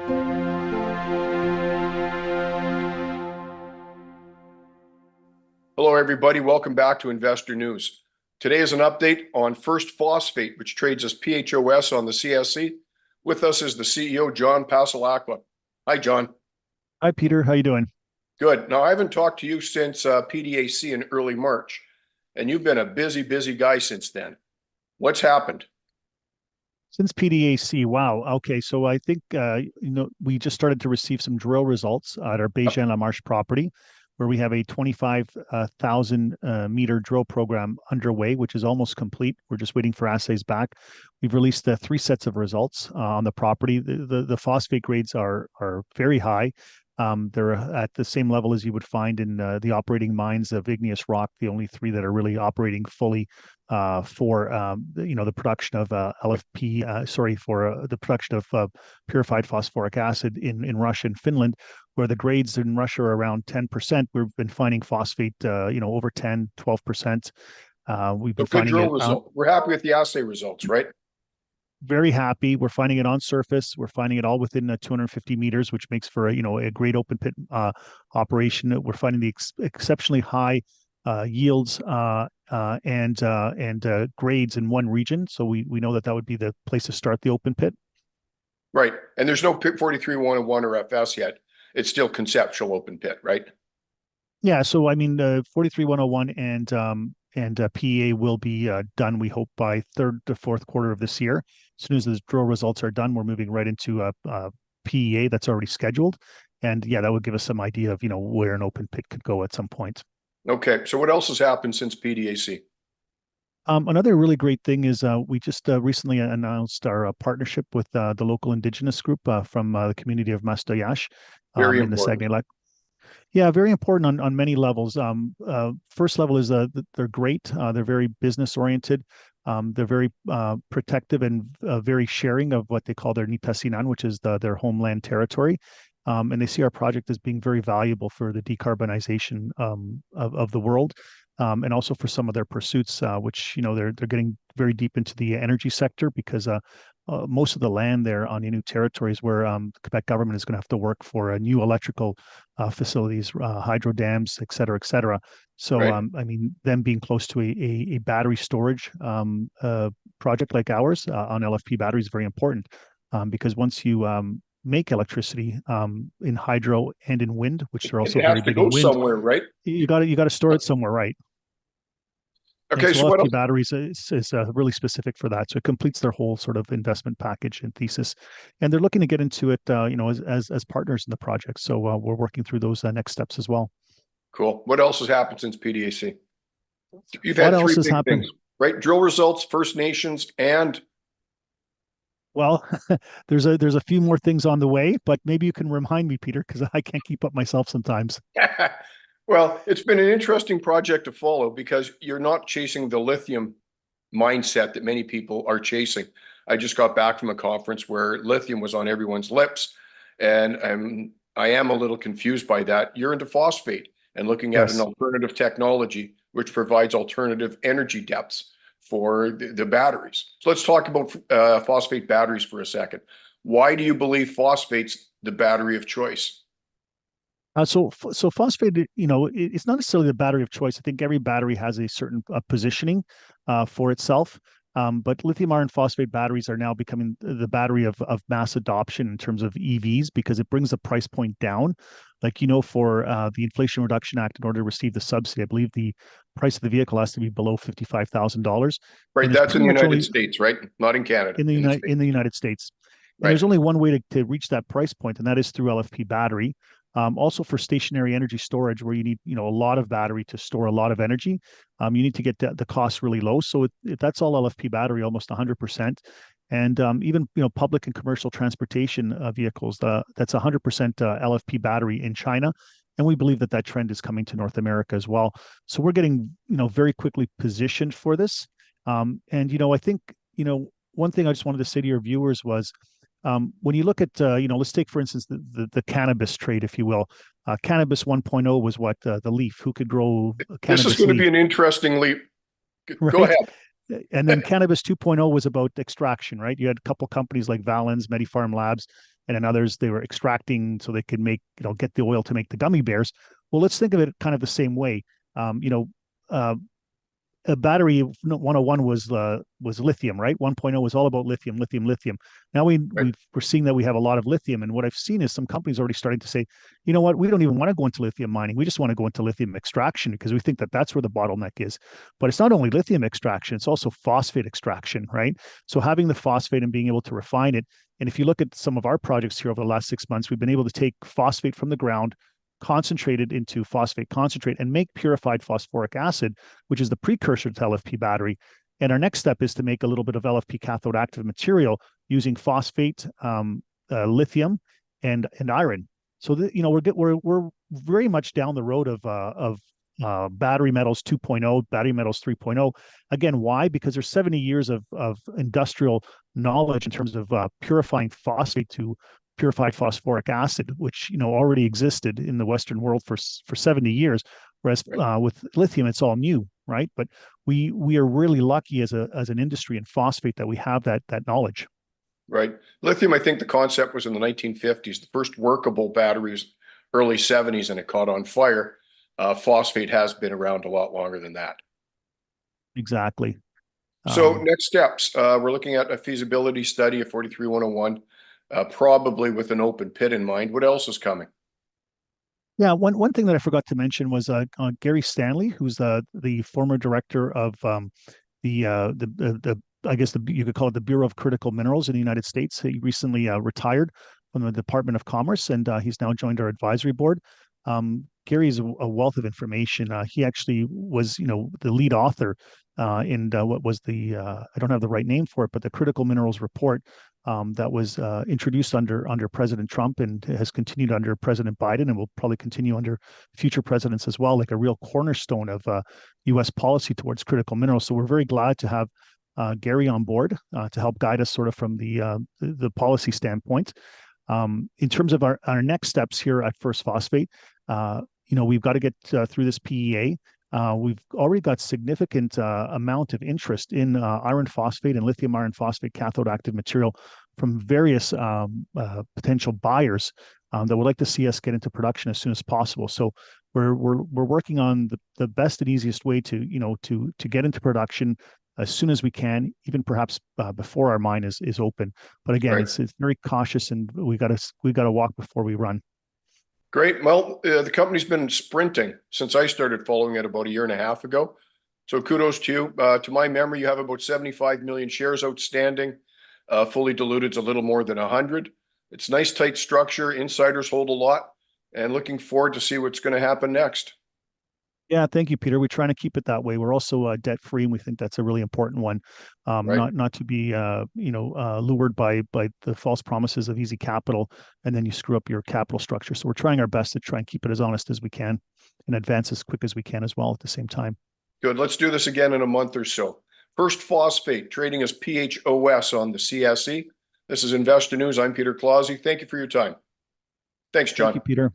Hello, everybody. Welcome back to Investor News. Today is an update on First Phosphate, which trades as PHOS on the CSE. With us is the CEO, John Passalacqua. Hi, John. Hi, Peter. How you doing? Good. Now, I haven't talked to you since PDAC in early March, and you've been a busy guy since then. What's happened? Since PDAC, wow. Okay, so I think we just started to receive some drill results at our Bean L Marsh property, where we have a 25,000 meter drill program underway, which is almost complete. We're just waiting for assays back. We've released 3 sets of results on the property. The phosphate grades are very high. They're at the same level as you would find in the operating mines of igneous rock, the only 3 that are really operating fully for the production of LFP, for the production of purified phosphoric acid in Russia and Finland, where the grades in Russia are around 10%. We've been finding phosphate, over 10, 12%. We've been finding drill result. We're happy with the assay results, right? Very happy. We're finding it on surface. We're finding it all within 250 meters, which makes for a great open pit operation. We're finding the exceptionally high yields and grades in one region. So we know that would be the place to start the open pit. Right. And there's no 43101 or FS yet. It's still conceptual open pit, right? Yeah. So, I mean, 43101 and PEA will be done, we hope, by 3rd to 4th quarter of this year. As soon as the drill results are done, we're moving right into PEA that's already scheduled. And yeah, that would give us some idea of, where an open pit could go at some point. Okay. So what else has happened since PDAC? Another really great thing is we just recently announced our partnership with the local Indigenous group from the community of Mastoyash in the Saguenay Lake. Yeah, very important on many levels. First level is they're great. They're very business oriented. They're very protective and very sharing of what they call their Nipisinan, which is their homeland territory. And they see our project as being very valuable for the decarbonization of the world. And also for some of their pursuits, which they're getting very deep into the energy sector, because most of the land there on Innu territories where the Quebec government is going to have to work for new electrical facilities, hydro dams, et cetera, et cetera. So, right. I mean, them being close to a battery storage project like ours on LFP batteries is very important, because once you make electricity in hydro and in wind, which are also very big in wind, somewhere, right? You got to store it somewhere, right? Okay, and so LFP batteries is really specific for that. So it completes their whole sort of investment package and thesis, and they're looking to get into it, as partners in the project. So we're working through those next steps as well. Cool. What else has happened since PDAC? You've had what 3 big things, right? Drill results, First Nations, and well, there's a few more things on the way, but maybe you can remind me, Peter, because I can't keep up myself sometimes. Well, it's been an interesting project to follow, because you're not chasing the lithium mindset that many people are chasing. I just got back from a conference where lithium was on everyone's lips, and I am a little confused by that. You're into phosphate and looking at an alternative technology which provides alternative energy depths for the batteries. So let's talk about phosphate batteries for a second. Why do you believe phosphate's the battery of choice? So phosphate, it's not necessarily the battery of choice. I think every battery has a certain positioning for itself. But lithium iron phosphate batteries are now becoming the battery of mass adoption in terms of EVs, because it brings the price point down. Like, for the Inflation Reduction Act, in order to receive the subsidy, I believe the price of the vehicle has to be below $55,000. Right, that's in the United States, right? Not in Canada. In the United States. And right. There's only one way to reach that price point, and that is through LFP battery. Also for stationary energy storage, where you need a lot of battery to store a lot of energy, you need to get the cost really low. So that's all LFP battery, almost 100%. And even public and commercial transportation vehicles, that's 100% LFP battery in China. And we believe that trend is coming to North America as well. So we're getting very quickly positioned for this. And I think one thing I just wanted to say to your viewers was, when you look at, let's take, for instance, the cannabis trade, if you will. Cannabis 1.0 was what? The leaf. Who could grow cannabis? This is going to be an interesting leap. Right? Go ahead. And then cannabis 2.0 was about extraction, right? You had a couple companies like Valens, MediPharm Labs, and in others they were extracting so they could make, get the oil to make the gummy bears. Well, let's think of it kind of the same way. A battery 101 was lithium, right? 1.0 was all about lithium, lithium, lithium. Now we're seeing that we have a lot of lithium, and what I've seen is some companies already starting to say, you know what, we don't even want to go into lithium mining. We just want to go into lithium extraction because we think that that's where the bottleneck is. But it's not only lithium extraction; it's also phosphate extraction, right? So having the phosphate and being able to refine it. And if you look at some of our projects here over the last 6 months, we've been able to take phosphate from the ground, concentrated into phosphate concentrate, and make purified phosphoric acid, which is the precursor to LFP battery. And our next step is to make a little bit of LFP cathode active material using phosphate, lithium, and iron. So we're very much down the road of battery metals 2.0, battery metals 3.0. Again, why? Because there's 70 years of industrial knowledge in terms of purifying phosphate to purified phosphoric acid, which already existed in the Western world for 70 years, whereas with lithium it's all new, right? But we are really lucky as an industry in phosphate that we have that knowledge. Right. Lithium, I think the concept was in the 1950s. The first workable batteries, early 70s, and it caught on fire. Phosphate has been around a lot longer than that. Exactly. So next steps, we're looking at a feasibility study of 43101. Probably with an open pit in mind. What else is coming? Yeah, one thing that I forgot to mention was Gary Stanley, who's the former director of the I guess you could call it the Bureau of Critical Minerals in the United States. He recently retired from the Department of Commerce, and he's now joined our advisory board. Gary is a wealth of information. He actually was, the lead author in what was I don't have the right name for it, but the Critical Minerals Report that was introduced under President Trump and has continued under President Biden, and will probably continue under future presidents as well, like a real cornerstone of U.S. policy towards critical minerals. So we're very glad to have Gary on board to help guide us sort of from the policy standpoint. In terms of our next steps here at First Phosphate, we've got to get through this PEA. We've already got significant amount of interest in iron phosphate and lithium iron phosphate cathode active material from various potential buyers that would like to see us get into production as soon as possible. So we're working on the best and easiest way to get into production as soon as we can, even perhaps before our mine is open. But again, it's very cautious, and we got to walk before we run. Great. Well, the company's been sprinting since I started following it about a year and a half ago. So kudos to you. To my memory, you have about 75 million shares outstanding. Fully diluted is a little more than 100. It's nice, tight structure. Insiders hold a lot, and looking forward to see what's going to happen next. Yeah, thank you, Peter. We're trying to keep it that way. We're also debt free, and we think that's a really important one. Not to be lured by the false promises of easy capital, and then you screw up your capital structure. So we're trying our best to try and keep it as honest as we can, and advance as quick as we can as well at the same time. Good. Let's do this again in a month or so. First Phosphate trading as PHOS on the CSE. This is Investor News. I'm Peter Clausi. Thank you for your time. Thanks, John. Thank you, Peter.